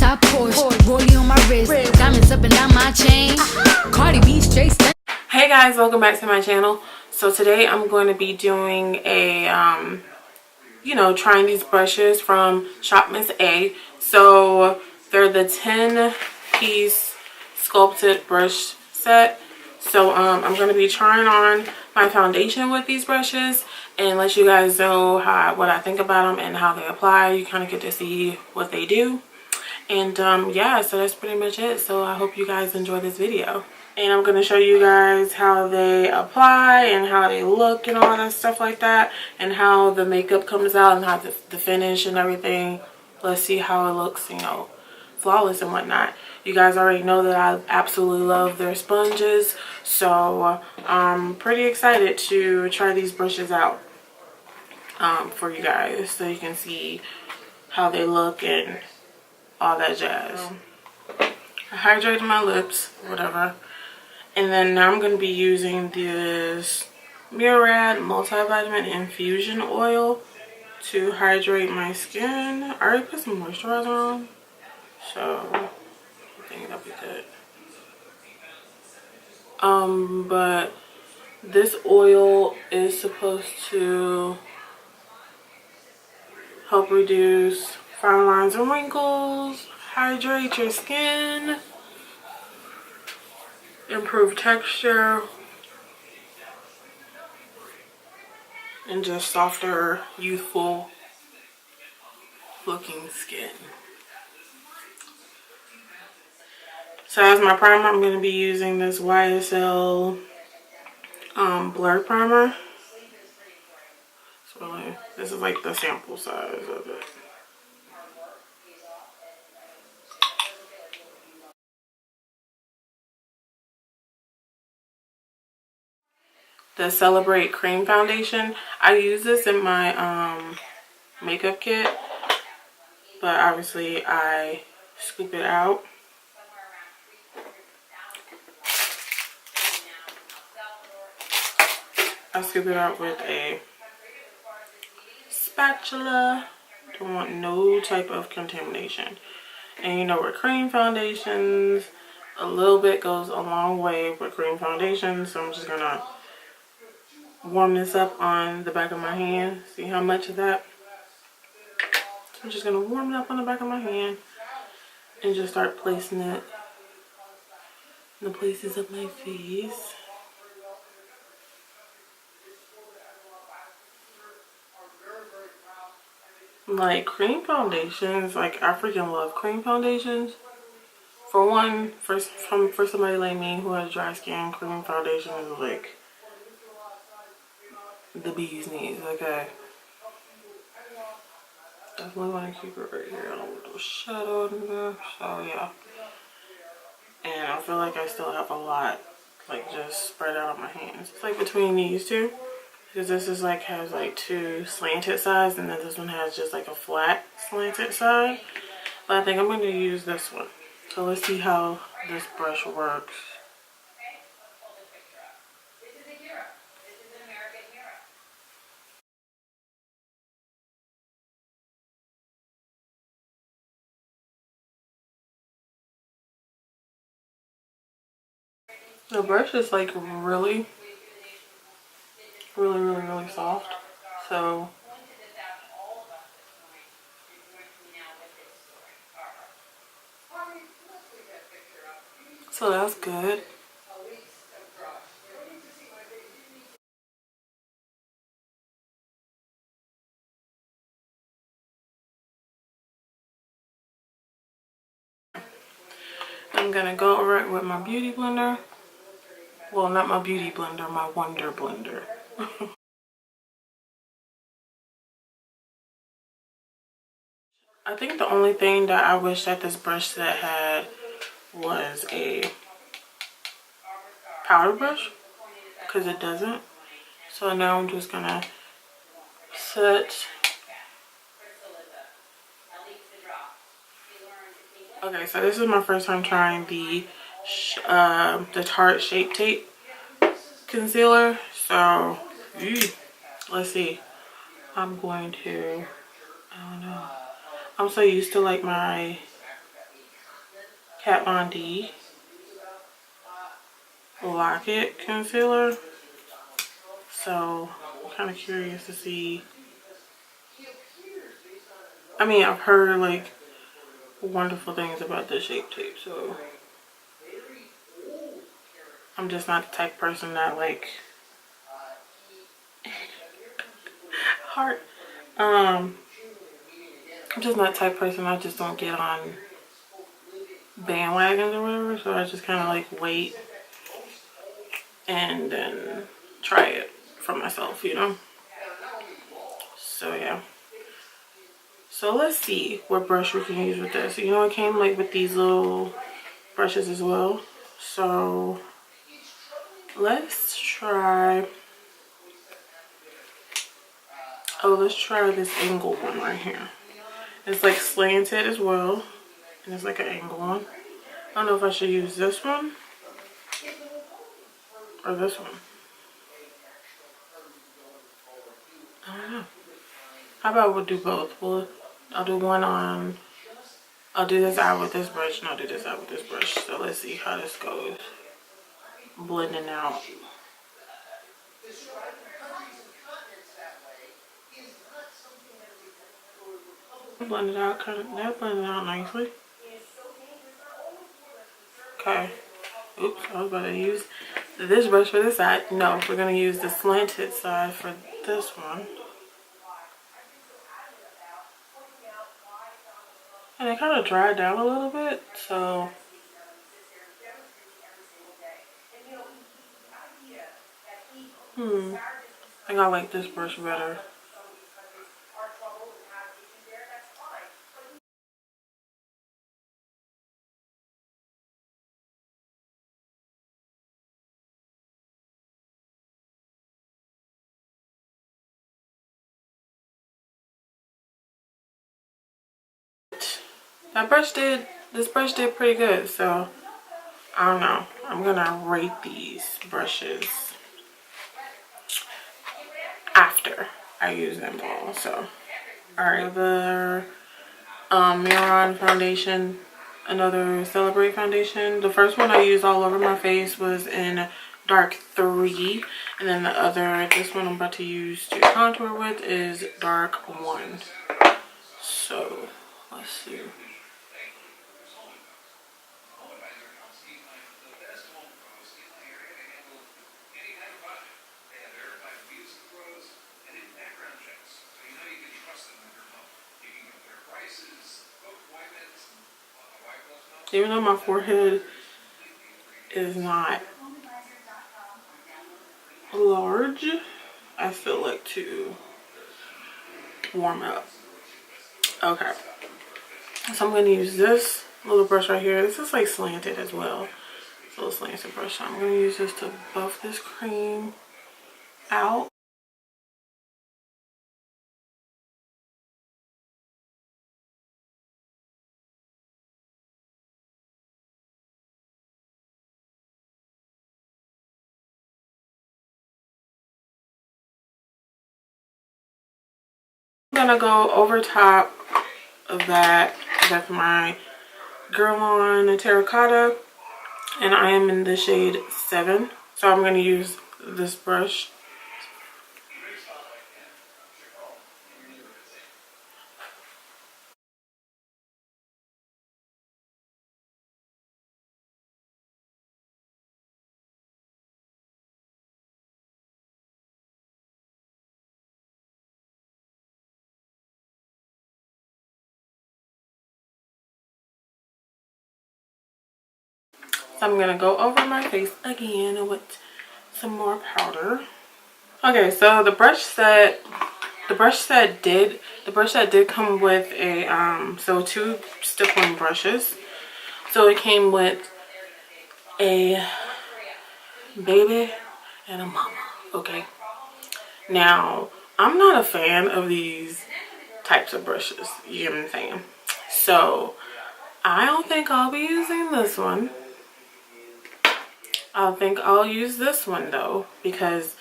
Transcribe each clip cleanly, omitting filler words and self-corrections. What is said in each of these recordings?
top Porsche, rollie on my wrist, diamonds up and down my chain. Cardi B straight stand. Hey guys, welcome back to my channel. So today I'm going to be doing a trying these brushes from ShopMissA. So they're the 10-piece sculpted brush set. So I'm going to be trying on my foundation with these brushes and let you guys know what I think about them and how they apply. You kind of get to see what they do. And yeah, so that's pretty much it. So I hope you guys enjoy this video. And I'm going to show you guys how they apply and how they look and all that stuff like that. And how the makeup comes out and how the finish and everything. Let's see how it looks, you know, flawless and whatnot. You guys already know that I absolutely love their sponges. So I'm pretty excited to try these brushes out for you guys. So you can see how they look and all that jazz. I hydrated my lips, whatever. And then now I'm going to be using this Murad multivitamin infusion oil to hydrate my skin. I already put some moisturizer on, so I think that'll be good. But this oil is supposed to help reduce fine lines and wrinkles, hydrate your skin, improve texture, and just softer, youthful looking skin. So as my primer, I'm going to be using this YSL Blur Primer. So this is like the sample size of it. The Celebrate Cream Foundation. I use this in my makeup kit, but obviously I scoop it out. I scoop it out with a spatula. Don't want no type of contamination. And you know, with cream foundations, a little bit goes a long way with cream foundations. So I'm just gonna warm this up on the back of my hand. See how much of that? I'm just gonna warm it up on the back of my hand and just start placing it in the places of my face. Like cream foundations, like I freaking love cream foundations. For one, for somebody like me who has dry skin, cream foundation is like the bee's knees. Okay, definitely want to keep it right here. I don't want no shadow in there. So yeah, and I feel like I still have a lot, like just spread out on my hands. It's like between these two, because this is like has like two slanted sides, and then this one has just like a flat slanted side. But I think I'm going to use this one. So let's see how this brush works. The brush is like really soft. So that's good. I'm gonna go over it with my beauty blender. Well, not my beauty blender, my Wonder Blender. I think the only thing that I wish that this brush set had was a powder brush, because it doesn't. So now I'm just gonna set. Okay, so this is my first time trying the Tarte Shape Tape concealer. So let's see. I'm going to, I don't know. I'm so used to like my Kat Von D Lock It concealer. So I'm kind of curious to see. I mean, I've heard like wonderful things about this Shape Tape, so I'm just not the type of person that like heart. I'm just not the type of person. I just don't get on bandwagons or whatever. So I just kind of like wait and then try it for myself, you know. So yeah. So let's see what brush we can use with this. You know, it came like with these little brushes as well. So let's try. Oh, let's try this angle one right here. It's like slanted as well, and it's like an angle one. I don't know if I should use this one or this one. I don't know. How about we'll do both? I'll do one on. I'll do this eye with this brush, and I'll do this eye with this brush. So let's see how this goes. Blending out. Blend it out, that blended out nicely. Okay. Oops, I was about to use this brush for this side. No, we're gonna use the slanted side for this one. And it kind of dried down a little bit, so I think I like this brush better. This brush did pretty good, so I don't know. I'm gonna rate these brushes after I use them all. So, alright, the Miron foundation, another Celebrate foundation. The first one I used all over my face was in dark 3, and then this one I'm about to use to contour with is dark 1. So let's see. Even though my forehead is not large, I still like to warm up. Okay, so I'm going to use this little brush right here. This is like slanted as well. It's a little slanted brush. So I'm going to use this to buff this cream out. I'm gonna go over top of that. That's my Girl on Terracotta, and I am in the shade 7. So I'm gonna use this brush. So I'm gonna go over my face again with some more powder. Okay, so the brush that did come with a so 2 stippling brushes. So it came with a baby and a mama. Okay. Now I'm not a fan of these types of brushes. You know what I'm saying? So I don't think I'll be using this one. I think I'll use this one though, because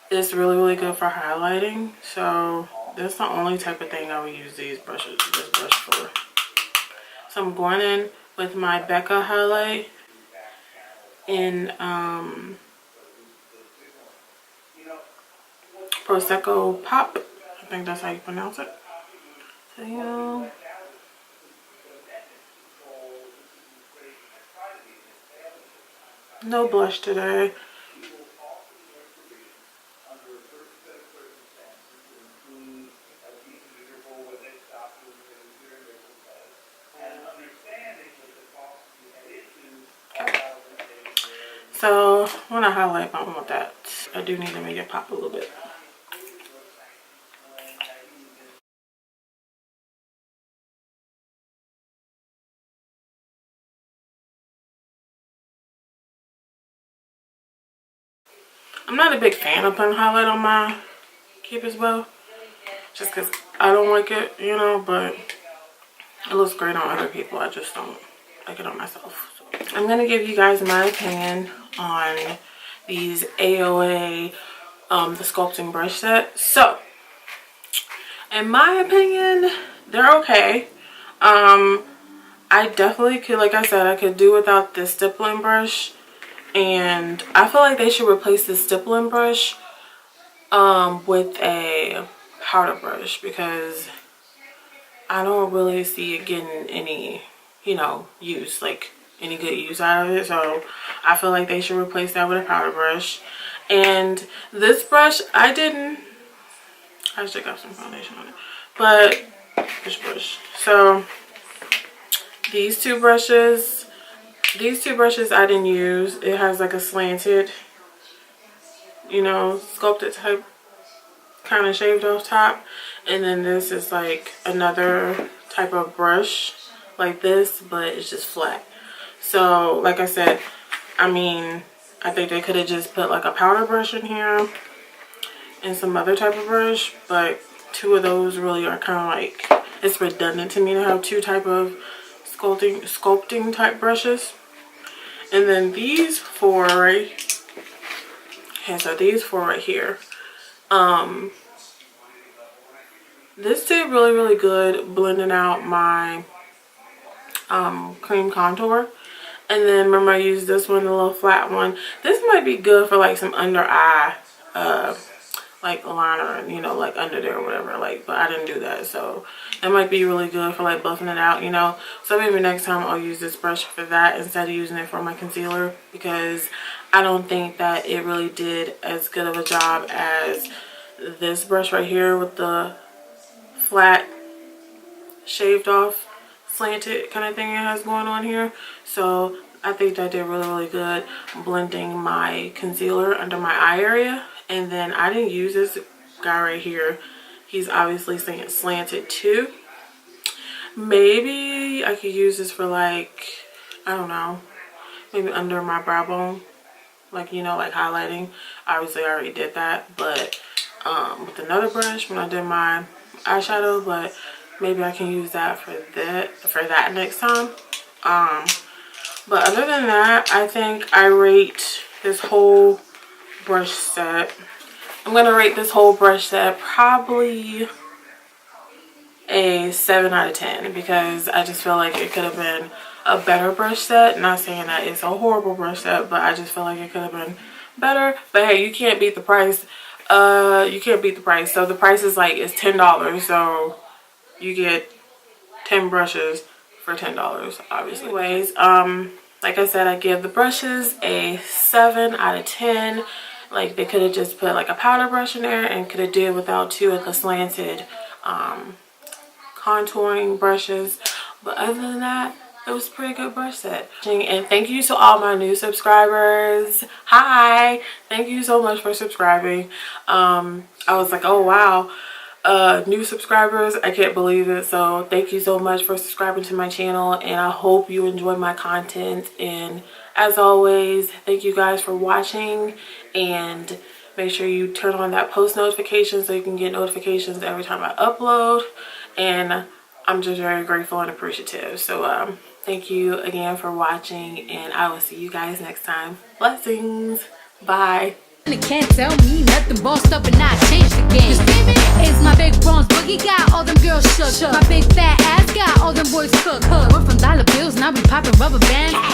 it's really, really good for highlighting. So that's the only type of thing I would use this brush for. So I'm going in with my Becca highlight in Prosecco Pop. I think that's how you pronounce it. So, you know, no blush today. So when I highlight, I want that. I do need to make it pop a little bit. I'm not a big fan of putting highlight on my Keep as well, just because I don't like it, you know, but it looks great on other people. I just don't like it on myself. So I'm going to give you guys my opinion on these AOA, the sculpting brush set. So, in my opinion, they're okay. I definitely could, like I said, I could do without this stippling brush. And I feel like they should replace the stippling brush with a powder brush, because I don't really see it getting any, you know, use, like any good use out of it. So I feel like they should replace that with a powder brush. And this brush, I should got some foundation on it, but this brush. So these two brushes I didn't use. It has like a slanted, you know, sculpted type, kind of shaved off top. And then this is like another type of brush like this, but it's just flat. So like I said, I mean, I think they could have just put like a powder brush in here and some other type of brush, but two of those really are kind of like, it's redundant to me to have two type of sculpting type brushes. And then these four right, okay, so these four right here, this did really good blending out my cream contour. And then remember I used this one, the little flat one. This might be good for like some under eye like liner, you know, like under there or whatever, like, but I didn't do that. So it might be really good for like buffing it out, you know. So maybe next time I'll use this brush for that instead of using it for my concealer, because I don't think that it really did as good of a job as this brush right here with the flat shaved off slanted kind of thing it has going on here. So I think that did really good blending my concealer under my eye area. And then I didn't use this guy right here. He's obviously slanted too. Maybe I could use this for like, I don't know, maybe under my brow bone, like, you know, like highlighting. Obviously I already did that, but with another brush when I did my eyeshadow. But maybe I can use that for that next time. But other than that, I think I rate this whole brush set, I'm gonna rate this whole brush set probably a 7 out of 10, because I just feel like it could have been a better brush set. Not saying that it's a horrible brush set, but I just feel like it could have been better. But hey, you can't beat the price. You can't beat the price. So the price is like, it's $10, so you get 10 brushes for $10, obviously. Anyways, like I said, I give the brushes a 7 out of 10. Like, they could have just put like a powder brush in there and could have did without two of the slanted contouring brushes. But other than that, it was a pretty good brush set. And thank you to all my new subscribers. Hi, thank you so much for subscribing. I was like, oh wow, new subscribers, I can't believe it. So thank you so much for subscribing to my channel, and I hope you enjoy my content. And as always, thank you guys for watching, and make sure you turn on that post notification so you can get notifications every time I upload. And I'm just very grateful and appreciative. So thank you again for watching, and I will see you guys next time. Blessings. Bye. You can't tell me nothing, bossed up and I changed the game. It's my big bronze boogie, got all them girls shook. My big fat ass got all them boys cooked. We're from dollar bills, now we pop popping rubber bands.